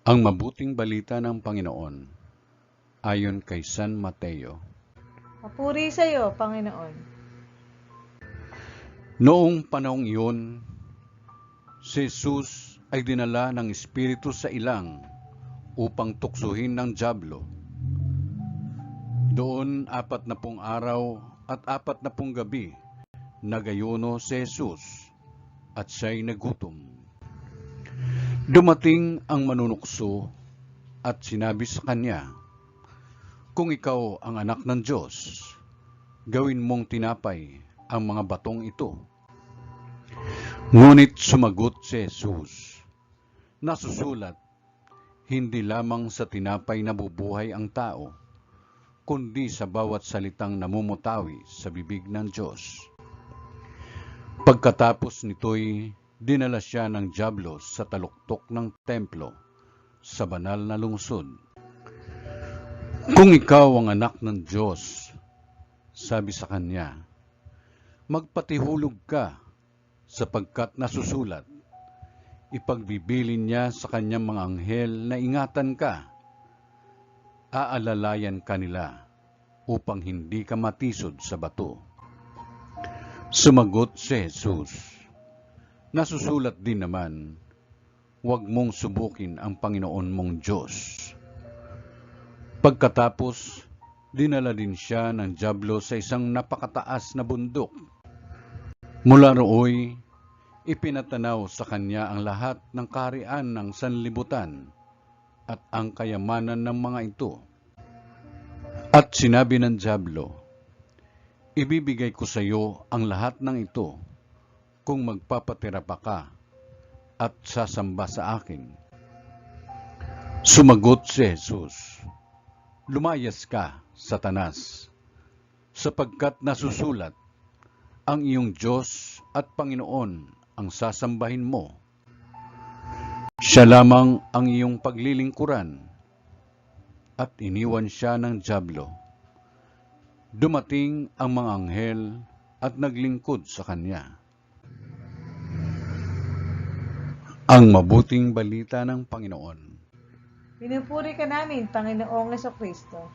Ang mabuting balita ng Panginoon ayon kay San Mateo. Papuri sa iyo, Panginoon. Noong panahong iyon, si Jesus ay dinala ng Espiritu sa ilang upang tuksuhin ng dyablo. Doon 40 araw at 40 gabi nagayuno si Jesus at siya'y nagutom. Dumating ang manunukso at sinabi sa kanya, "Kung ikaw ang anak ng Diyos, gawin mong tinapay ang mga batong ito." Ngunit sumagot si Jesus, "Nasusulat, hindi lamang sa tinapay nabubuhay ang tao, kundi sa bawat salitang namumutawi sa bibig ng Diyos." Pagkatapos nito'y dinala siya ng dyablo sa taluktok ng templo sa banal na lungsod. "Kung ikaw ang anak ng Diyos," sabi sa kanya, "magpatihulog ka, sapagkat nasusulat, ipagbibilin niya sa kanyang mga anghel na ingatan ka. Aalalayan ka nila upang hindi ka matisod sa bato." Sumagot si Jesus, "Nasusulat din naman, huwag mong subukin ang Panginoon mong Diyos." Pagkatapos, dinala din siya ng dyablo sa isang napakataas na bundok. Mula rooy, ipinatanaw sa kanya ang lahat ng kaharian ng sanlibutan at ang kayamanan ng mga ito. At sinabi ng dyablo, "Ibibigay ko sa iyo ang lahat ng ito kung magpapatira pa ka at sasamba sa akin." Sumagot si Jesus, "Lumayas ka, Satanas, sapagkat nasusulat, ang iyong Diyos at Panginoon ang sasambahin mo. Siya lamang ang iyong paglilingkuran." At iniwan siya ng dyablo. Dumating ang mga anghel at naglingkod sa kanya. Ang mabuting balita ng Panginoon. Pinupuri ka namin, Panginoong Jesucristo.